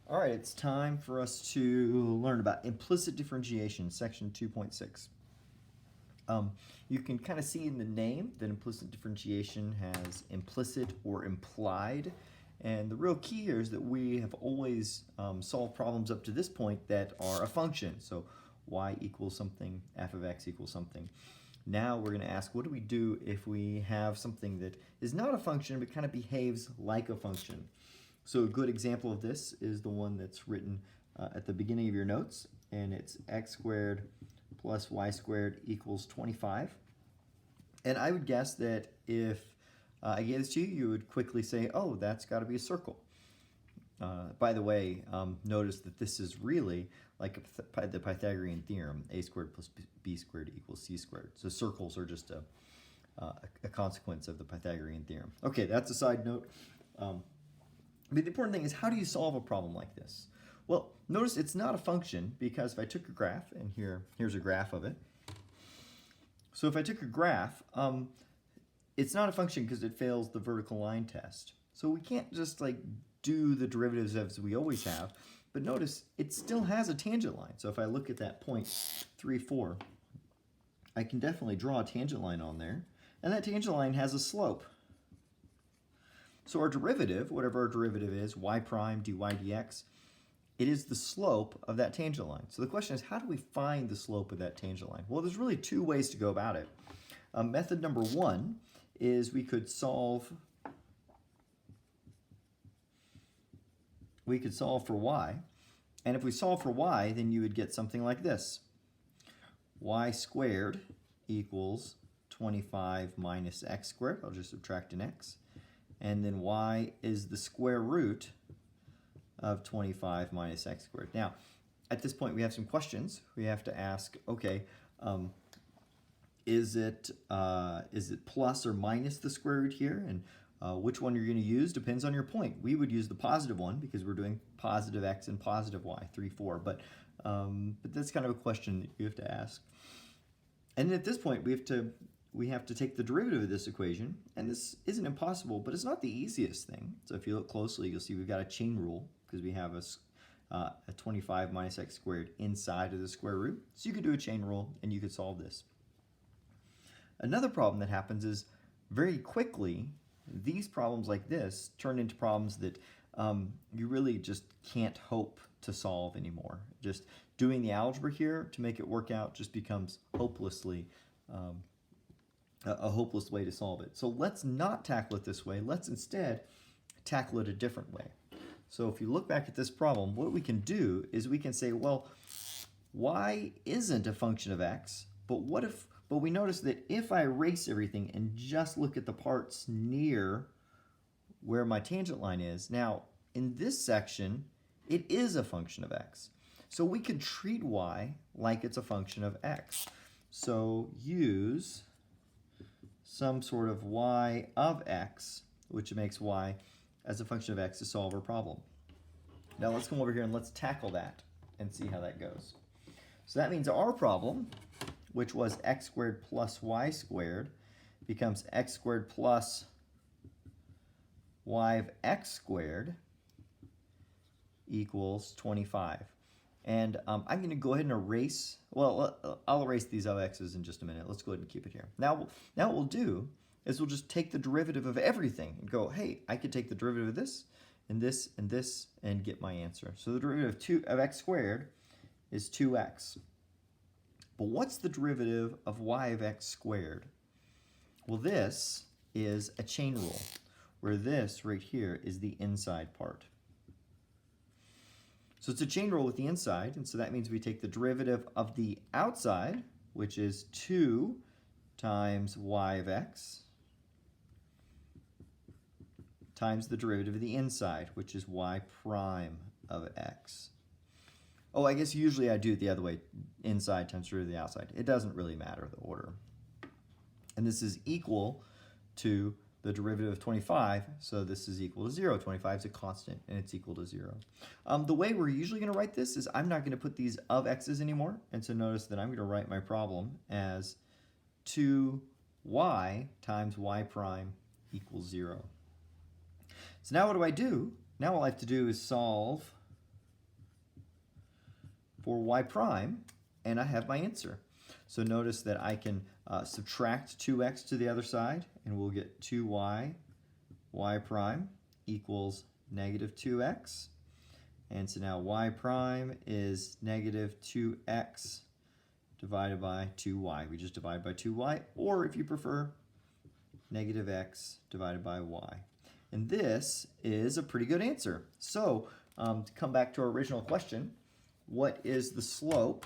All right, it's time for us to learn about implicit differentiation, section 2.6. You can kind of see in the name that implicit differentiation has implicit or implied. And the real key here is that we have always solved problems up to this point that are a function. So y equals something, f of x equals something. Now we're going to ask, what do we do if we have something that is not a function but kind of behaves like a function? So a good example of this is the one that's written at the beginning of your notes, and it's x squared plus y squared equals 25. And I would guess that if I gave this to you, you would quickly say, oh, that's got to be a circle. By the way, notice that this is really like the Pythagorean theorem, a squared plus b squared equals c squared. So circles are just a consequence of the Pythagorean theorem. Okay, that's a side note. But the important thing is, how do you solve a problem like this? Well, notice it's not a function, because if I took a graph, and here's a graph of it. So if I took a graph, it's not a function because it fails the vertical line test. So we can't just like do the derivatives as we always have. But notice it still has a tangent line. So if I look at that point 3, 4, I can definitely draw a tangent line on there. And that tangent line has a slope. So our derivative, whatever our derivative is, y prime dy dx, it is the slope of that tangent line. So the question is, how do we find the slope of that tangent line? Well, there's really two ways to go about it. Method number one is we could solve for y. And if we solve for y, then you would get something like this. Y squared equals 25 minus x squared. I'll just subtract an x. And then y is the square root of 25 minus x squared. Now, at this point, we have some questions. We have to ask, okay, is it plus or minus the square root here? And which one you're going to use depends on your point. We would use the positive one because we're doing positive x and positive y, 3, 4. But that's kind of a question that you have to ask. And at this point, we have to take the derivative of this equation, and this isn't impossible, but it's not the easiest thing. So if you look closely, you'll see we've got a chain rule because we have a 25 minus x squared inside of the square root. So you could do a chain rule and you could solve this. Another problem that happens is very quickly, these problems like this turn into problems that you really just can't hope to solve anymore. Just doing the algebra here to make it work out just becomes hopelessly a hopeless way to solve it. So let's not tackle it this way. Let's instead tackle it a different way. So if you look back at this problem, what we can do is we can say, well, y isn't a function of x, but we notice that if I erase everything and just look at the parts near where my tangent line is, now in this section, it is a function of x. So we could treat y like it's a function of x. So use some sort of y of x, which makes y as a function of x to solve our problem. Now let's come over here and let's tackle that and see how that goes. So that means our problem, which was x squared plus y squared, becomes x squared plus y of x squared equals 25. And I'm going to go ahead and erase, well, I'll erase these of x's in just a minute. Let's go ahead and keep it here. Now what we'll do is we'll just take the derivative of everything and go, hey, I could take the derivative of this and this and this and get my answer. So the derivative of x squared is 2x. But what's the derivative of y of x squared? Well, this is a chain rule, where this right here is the inside part. So it's a chain rule with the inside, and so that means we take the derivative of the outside, which is 2 times y of x, times the derivative of the inside, which is y prime of x. Oh, I guess usually I do it the other way, inside times derivative of the outside. It doesn't really matter the order. And this is equal to the derivative of 25, so this is equal to 0. 25 is a constant, and it's equal to 0. The way we're usually going to write this is I'm not going to put these of x's anymore, and so notice that I'm going to write my problem as 2y times y prime equals 0. So now what do? Now all I have to do is solve for y prime, and I have my answer. So notice that I can subtract 2x to the other side, and we'll get 2y, y prime equals negative 2x. And so now y prime is negative 2x divided by 2y. We just divide by 2y, or if you prefer, negative x divided by y. And this is a pretty good answer. So to come back to our original question, what is the slope?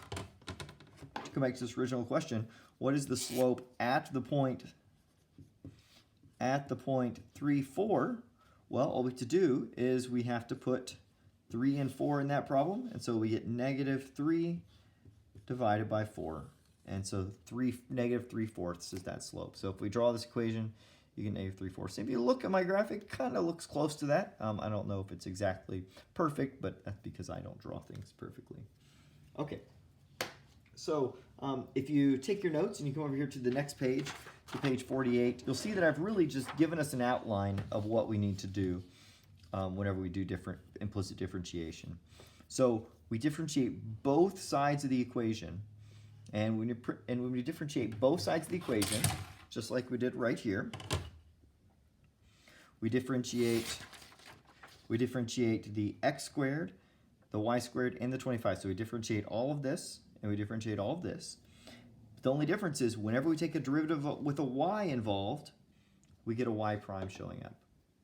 To come back to this original question, what is the slope at the point 3, 4? Well, all we have to do is we have to put 3 and 4 in that problem, and so we get negative 3 divided by 4. And so negative 3/4 is that slope. So if we draw this equation, you get negative 3/4. If you look at my graphic, it kind of looks close to that. I don't know if it's exactly perfect, but that's because I don't draw things perfectly. Okay, so if you take your notes and you come over here to the next page, to page 48, you'll see that I've really just given us an outline of what we need to do whenever we do implicit differentiation. So we differentiate both sides of the equation, and when we differentiate both sides of the equation, just like we did right here, we differentiate the x squared, the y squared, and the 25. So we differentiate all of this, and we differentiate all of this. The only difference is whenever we take a derivative with a y involved, we get a y prime showing up.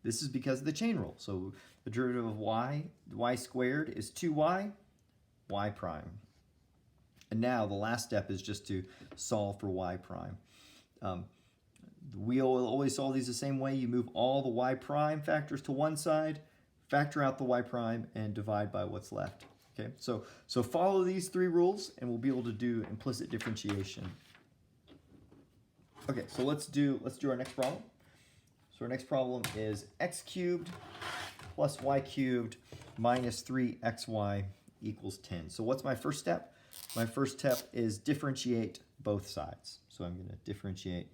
This is because of the chain rule. So the derivative of y squared is 2y, y prime. And now the last step is just to solve for y prime. We will always solve these the same way. You move all the y prime factors to one side, factor out the y prime, and divide by what's left. Okay, so follow these 3 rules, and we'll be able to do implicit differentiation. Okay, so let's do our next problem. So our next problem is x cubed plus y cubed minus 3xy equals 10. So what's my first step? My first step is differentiate both sides. So I'm going to differentiate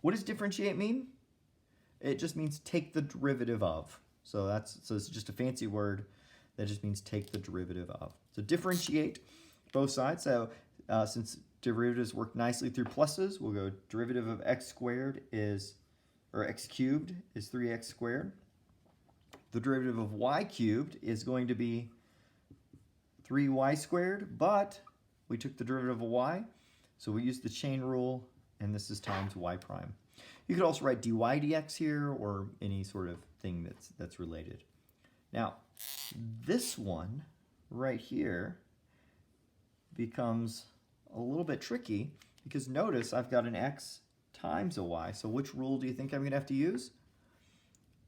What does differentiate mean? It just means take the derivative of. So it's just a fancy word that just means take the derivative of. So differentiate both sides. So since derivatives work nicely through pluses, we'll go derivative of x squared or x cubed is 3x squared. The derivative of y cubed is going to be 3y squared, but we took the derivative of y, so we use the chain rule, and this is times y prime. You could also write dy dx here, or any sort of thing that's related. Now, this one right here becomes a little bit tricky, because notice I've got an x times a y. So which rule do you think I'm going to have to use?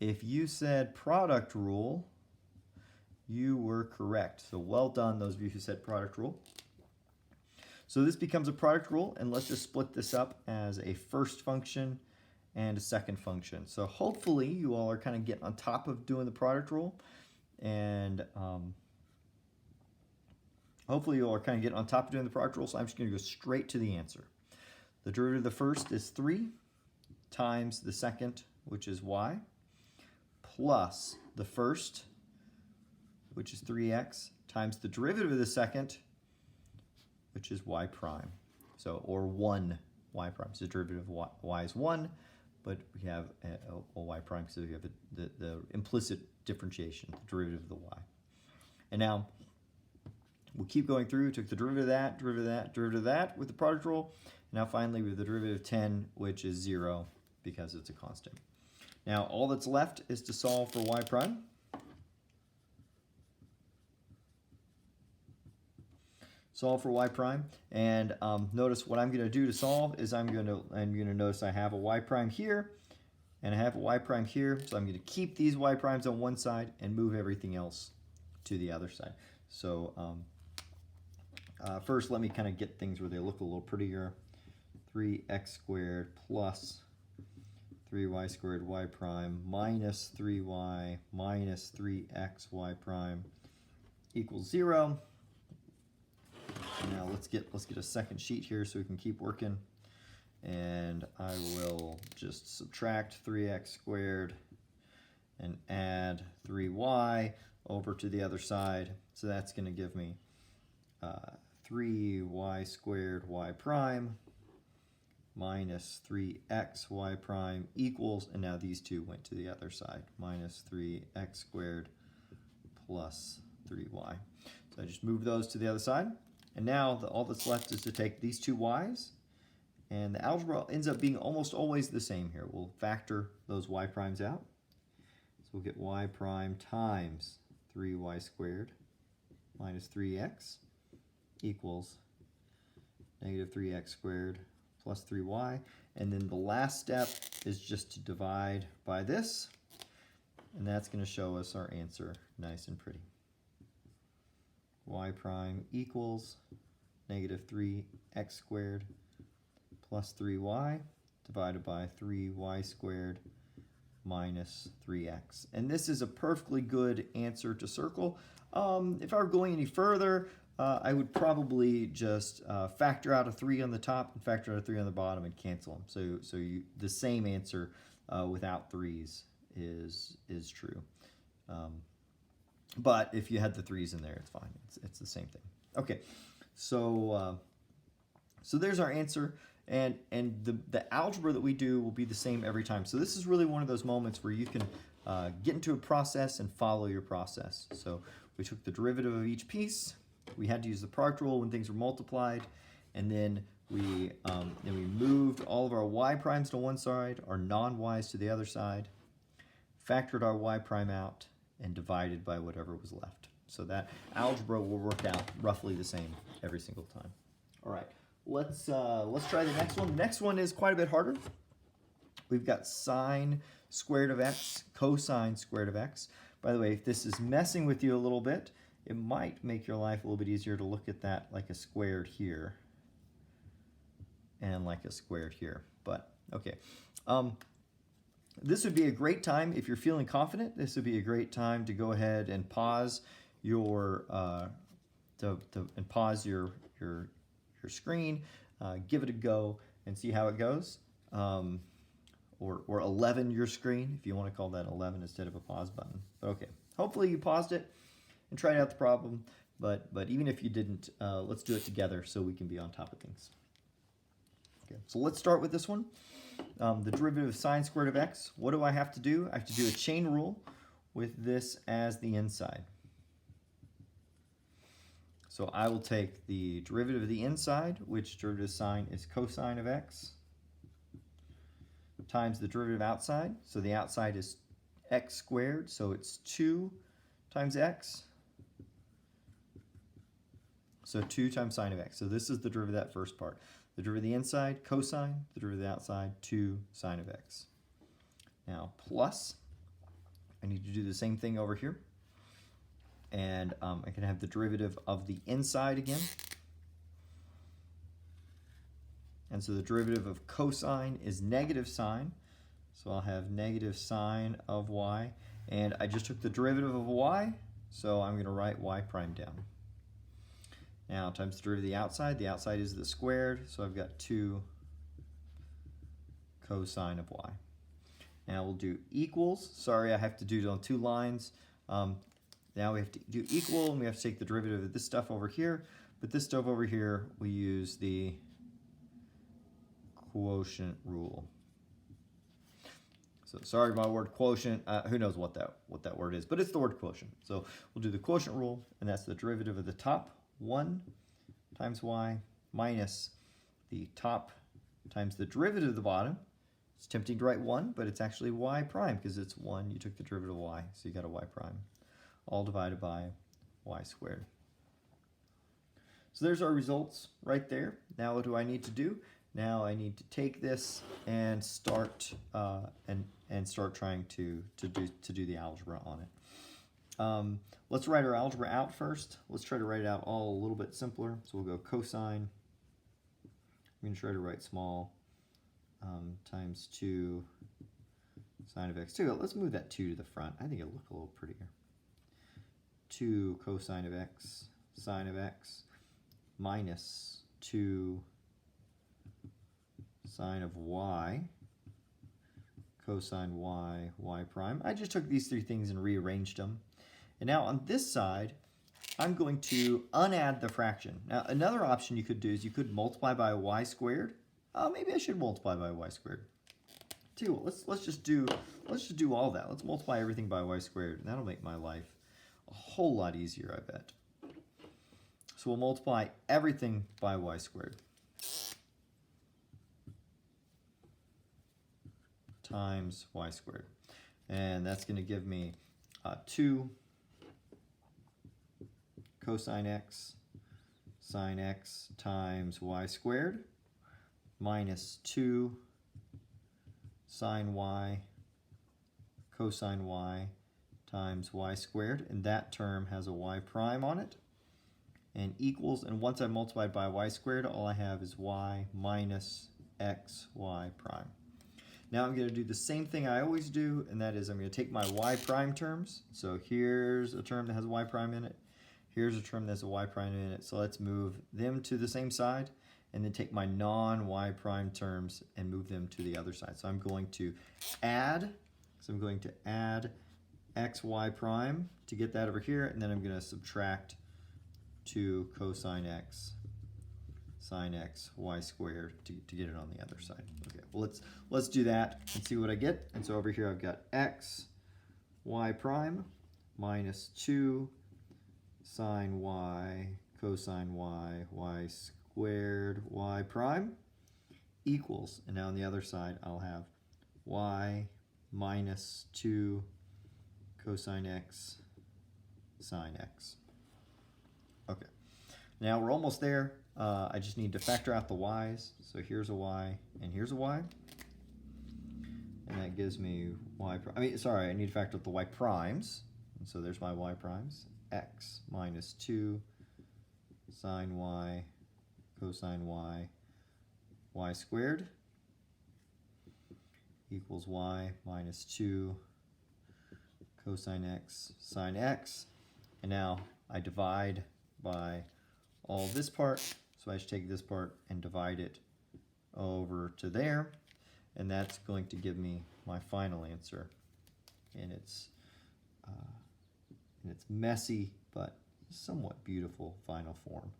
If you said product rule, you were correct. So well done, those of you who said product rule. So this becomes a product rule, and let's just split this up as a first function and a second function. So hopefully you all are kind of getting on top of doing the product rule, and hopefully you all are kind of getting on top of doing the product rule, so I'm just going to go straight to the answer. The derivative of the first is 3 times the second, which is y, plus the first, which is 3x, times the derivative of the second, which is y prime. So, or 1 y prime. So the derivative of y is 1, but we have a y prime, so we have the implicit differentiation, the derivative of the y. And now, we'll keep going through. We took the derivative of that, derivative of that, derivative of that with the product rule. Now finally, we have the derivative of 10, which is 0, because it's a constant. Now, all that's left is to solve for y prime. Solve for y prime, and notice what I'm going to do to solve is I'm going to notice I have a y prime here, and I have a y prime here, so I'm going to keep these y primes on one side and move everything else to the other side. So first, let me kind of get things where they look a little prettier. 3x squared plus 3y squared y prime minus 3y minus 3x y prime equals 0. Now let's get a second sheet here so we can keep working, and I will just subtract 3x squared and add 3y over to the other side. So that's going to give me 3y squared y prime minus 3x y prime equals, and now these two went to the other side, minus 3x squared plus 3y. So I just move those to the other side, and now all that's left is to take these two y's, and the algebra ends up being almost always the same here. We'll factor those y primes out. So we'll get y prime times 3y squared minus 3x equals negative 3x squared plus 3y. And then the last step is just to divide by this, and that's going to show us our answer nice and pretty. Y prime equals negative 3x squared plus 3y divided by 3y squared minus 3x. And this is a perfectly good answer to circle. If I were going any further, I would probably just factor out a 3 on the top and factor out a 3 on the bottom and cancel them. So the same answer without 3's is true. But if you had the 3's in there, it's fine. It's the same thing. Okay, so there's our answer. And the algebra that we do will be the same every time. So this is really one of those moments where you can get into a process and follow your process. So we took the derivative of each piece. We had to use the product rule when things were multiplied, and then we moved all of our y primes to one side, our non-y's to the other side, factored our y prime out, and divided by whatever was left. So that algebra will work out roughly the same every single time. All right. Let's try the next one. The next one is quite a bit harder. We've got sine squared of x, cosine squared of x. By the way, if this is messing with you a little bit, it might make your life a little bit easier to look at that like a squared here and like a squared here. But okay, this would be a great time if you're feeling confident. This would be a great time to go ahead and pause your your screen, give it a go, and see how it goes. Or 11 your screen, if you want to call that 11 instead of a pause button. But okay, hopefully you paused it and tried out the problem. But even if you didn't, let's do it together so we can be on top of things. Okay, so let's start with this one. The derivative of sine squared of x. What do I have to do? I have to do a chain rule with this as the inside. So I will take the derivative of the inside, which derivative of sine is cosine of x, times the derivative outside. So the outside is x squared, so it's 2 times x. So 2 times sine of x. So this is the derivative of that first part. The derivative of the inside, cosine, the derivative of the outside, 2 sine of x. Now plus, I need to do the same thing over here. And I can have the derivative of the inside again. And so the derivative of cosine is negative sine. So I'll have negative sine of y. And I just took the derivative of y, so I'm going to write y prime down. Now times the derivative of the outside. The outside is the squared, so I've got 2 cosine of y. Now we'll do equals. Sorry, I have to do it on 2 lines. Now we have to do equal, and we have to take the derivative of this stuff over here. But this stuff over here, we use the quotient rule. So sorry about my word quotient. Who knows what that word is, but it's the word quotient. So we'll do the quotient rule, and that's the derivative of the top, 1 times y, minus the top times the derivative of the bottom. It's tempting to write 1, but it's actually y prime, because it's 1. You took the derivative of y, so you got a y prime. All divided by y squared. So there's our results right there. Now what do I need to do? Now I need to take this and start start trying to do the algebra on it. Let's write our algebra out first. Let's try to write it out all a little bit simpler. So we'll go cosine. I'm going to try to write small times 2 sine of x. So let's move that 2 to the front. I think it'll look a little prettier. 2 cosine of x sine of x minus 2 sine of y cosine y, y prime. I just took these three things and rearranged them. And now on this side, I'm going to unadd the fraction. Now another option you could do is you could multiply by y squared. Maybe I should multiply by y squared. Too well, let's just do all that. Let's multiply everything by y squared, and that'll make my life a whole lot easier, I bet. So we'll multiply everything by y squared times y squared. And that's going to give me 2 cosine x sine x times y squared minus 2 sine y cosine y times y squared, and that term has a y prime on it, and equals, and once I multiplied by y squared, all I have is y minus x y prime. Now I'm going to do the same thing I always do, and that is I'm going to take my y prime terms. So here's a term that has a y prime in it. Here's a term that has a y prime in it. So let's move them to the same side, and then take my non-y prime terms and move them to the other side. So I'm going to add, xy prime to get that over here, and then I'm going to subtract 2 cosine x sine x y squared to get it on the other side. Okay, well let's do that and see what I get. And so over here I've got x y prime minus 2 sine y cosine y y squared y prime equals, and now on the other side I'll have y minus 2 cosine x sine x. Okay, now we're almost there. I just need to factor out the y's. So here's a y and here's a y. And that gives me y, I need to factor out the y primes. And so there's my y primes. X minus 2 sine y cosine y y squared equals y minus 2 cosine x sine x. And now I divide by all this part, so I should take this part and divide it over to there, and that's going to give me my final answer in its messy but somewhat beautiful final form.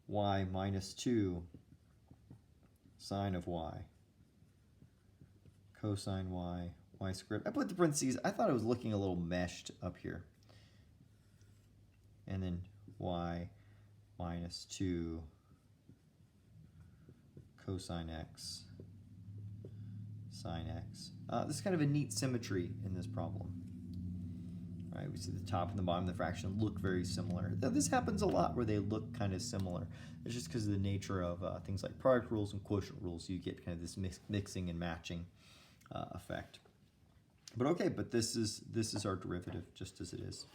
Y minus 2 sine of y cosine y y squared. I put the parentheses. I thought it was looking a little meshed up here. And then y minus 2 cosine x sine x. This is kind of a neat symmetry in this problem. All right, we see the top and the bottom of the fraction look very similar. This happens a lot where they look kind of similar. It's just because of the nature of things like product rules and quotient rules. You get kind of this mixing and matching effect. But okay, but this is our derivative just as it is.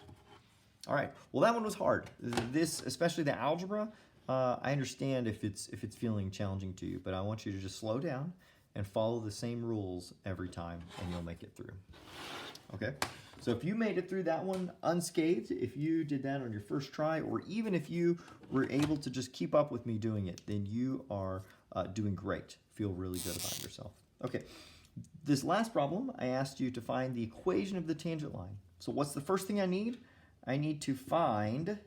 All right, well that one was hard. This, especially the algebra, I understand if it's feeling challenging to you, but I want you to just slow down and follow the same rules every time and you'll make it through. Okay, so if you made it through that one unscathed, if you did that on your first try, or even if you were able to just keep up with me doing it, then you are doing great. Feel really good about yourself. Okay, this last problem, I asked you to find the equation of the tangent line. So what's the first thing I need? I need to find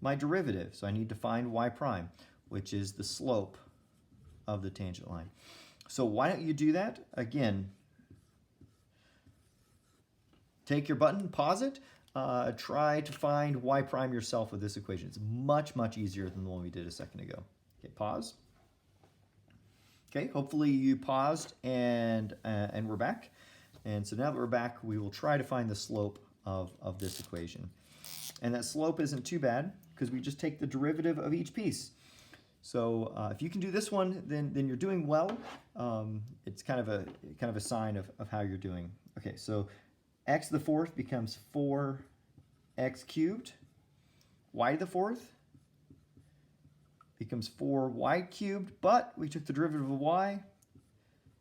my derivative. So I need to find y prime, which is the slope of the tangent line. So why don't you do that? Again, take your button, pause it, try to find y prime yourself with this equation. It's much, much easier than the one we did a second ago. Okay, pause. Okay, hopefully you paused and we're back. And so now that we're back, we will try to find the slope of this equation. And that slope isn't too bad because we just take the derivative of each piece. So if you can do this one, then you're doing well. It's kind of a sign of how you're doing. Okay, so x to the fourth becomes 4x cubed. Y to the fourth becomes 4y cubed, but we took the derivative of y,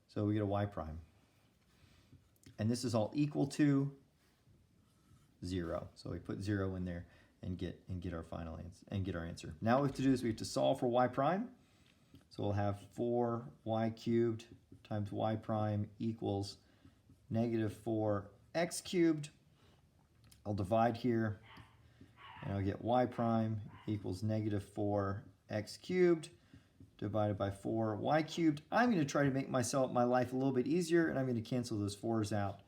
so we get a y prime. And this is all equal to 0. So we put 0 in there and get our final answer and get our answer. Now what we have to do is we have to solve for y prime. So we'll have 4y cubed times y prime equals negative 4x cubed. I'll divide here, and I'll get y prime equals negative 4x cubed divided by 4y cubed. I'm going to try to make my life a little bit easier, and I'm going to cancel those 4's out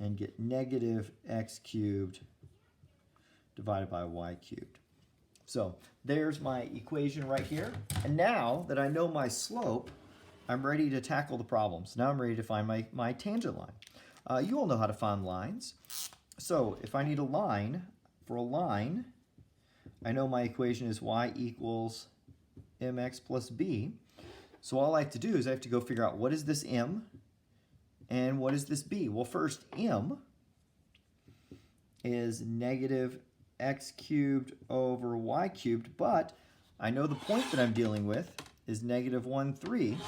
and get negative x cubed divided by y cubed. So there's my equation right here. And now that I know my slope, I'm ready to tackle the problems. Now I'm ready to find my tangent line. You all know how to find lines. So if I need a line, for a line, I know my equation is y equals mx plus b. So all I have to do is I have to go figure out what is this m and what is this b. Well, first, m is negative x cubed over y cubed, but I know the point that I'm dealing with is negative 1, 3.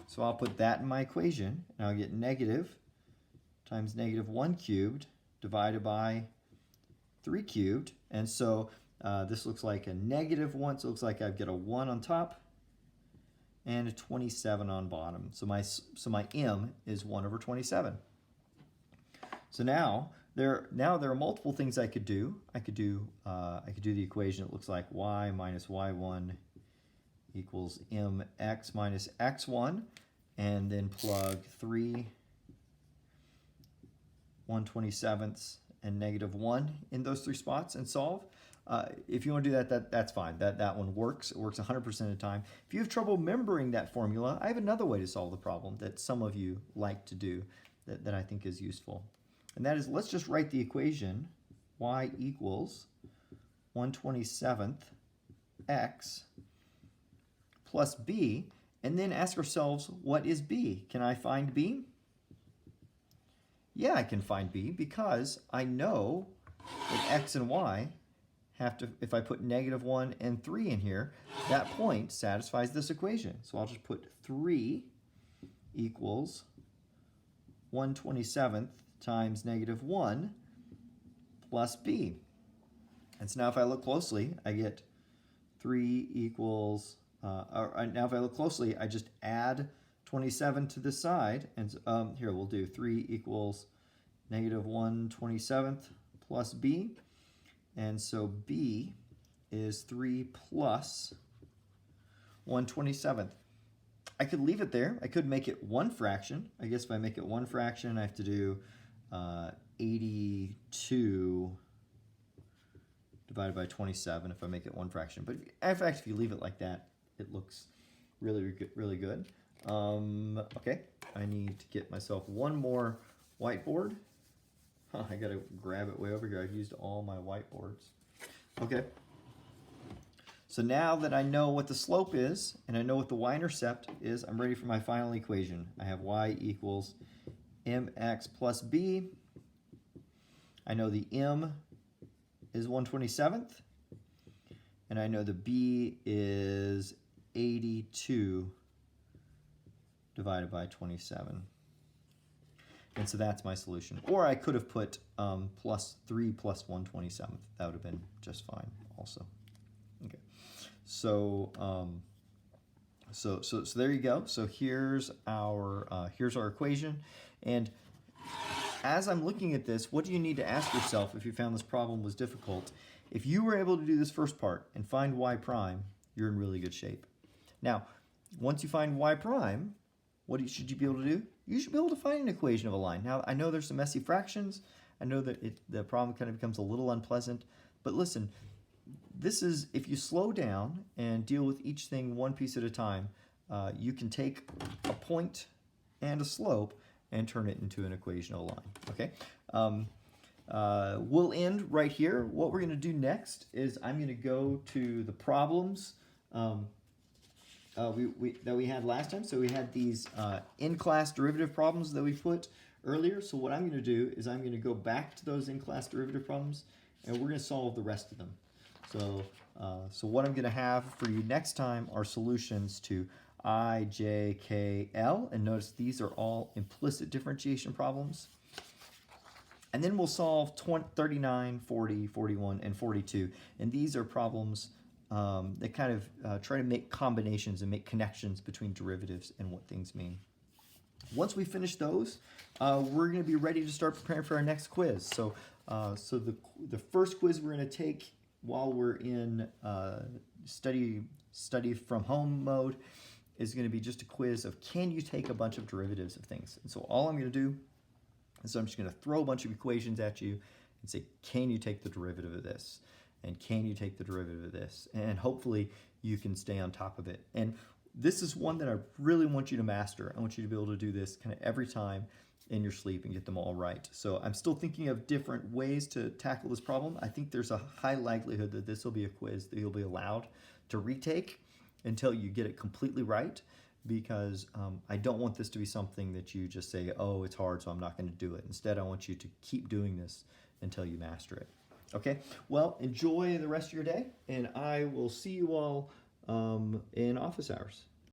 So I'll put that in my equation, and I'll get negative times negative 1 cubed divided by 3 cubed. And so this looks like a negative 1, so it looks like I get a 1 on top and a 27 on bottom. So my m is 1 over 27. So now there are multiple things I could do. I could do the equation. It looks like y minus y1 equals mx minus x1, and then plug 3 1/27 and negative 1 in those 3 spots and solve. If you want to do that, that's fine. That one works. It works 100% of the time. If you have trouble remembering that formula, I have another way to solve the problem that some of you like to do that I think is useful. And that is, let's just write the equation y equals 1/27 x plus b, and then ask ourselves, what is b? Can I find b? Yeah, I can find b because I know that x and y have to, if I put negative 1 and 3 in here, that point satisfies this equation. So I'll just put 3 equals 1/27 times negative 1 plus b. And so now if I look closely, I get 3 equals, now if I look closely, I just add 27 to this side, and here we'll do 3 equals negative 1/27 plus b, and so b is 3 plus 1/27. I could leave it there. I could make it one fraction. I guess if I make it one fraction, I have to do 82 divided by 27 if I make it one fraction. But in fact, if you leave it like that, it looks really good. Okay, I need to get myself one more whiteboard. I gotta grab it way over here. I've used all my whiteboards. Okay. So now that I know what the slope is and I know what the y-intercept is, I'm ready for my final equation. I have y equals mx plus b. I know the m is 1/27, and I know the b is 82 divided by 27. And so that's my solution. Or I could have put plus 3 plus 1/27. That would have been just fine also. Okay. So so there you go. So here's our equation. And as I'm looking at this, what do you need to ask yourself if you found this problem was difficult? If you were able to do this first part and find y prime, you're in really good shape. Now, once you find y prime, what should you be able to do? You should be able to find an equation of a line. Now, I know there's some messy fractions. I know that the problem kind of becomes a little unpleasant. But listen, this is, if you slow down and deal with each thing one piece at a time, you can take a point and a slope and turn it into an equation of a line, okay? We'll end right here. What we're going to do next is I'm going to go to the problems that we had last time. So we had these in-class derivative problems that we put earlier. So what I'm going to do is I'm going to go back to those in-class derivative problems, and we're going to solve the rest of them. So, so what I'm going to have for you next time are solutions to I, J, K, L, and notice these are all implicit differentiation problems. And then we'll solve 39, 40, 41, and 42. And these are problems that kind of try to make combinations and make connections between derivatives and what things mean. Once we finish those, we're going to be ready to start preparing for our next quiz. So, the first quiz we're going to take while we're in study from home mode is going to be just a quiz of, can you take a bunch of derivatives of things? And so all I'm going to do is I'm just going to throw a bunch of equations at you and say, can you take the derivative of this? And can you take the derivative of this? And hopefully you can stay on top of it. And this is one that I really want you to master. I want you to be able to do this kind of every time in your sleep and get them all right. So I'm still thinking of different ways to tackle this problem. I think there's a high likelihood that this will be a quiz that you'll be allowed to retake until you get it completely right, because I don't want this to be something that you just say, oh, it's hard, so I'm not going to do it. Instead, I want you to keep doing this until you master it. Okay, well, enjoy the rest of your day, and I will see you all in office hours.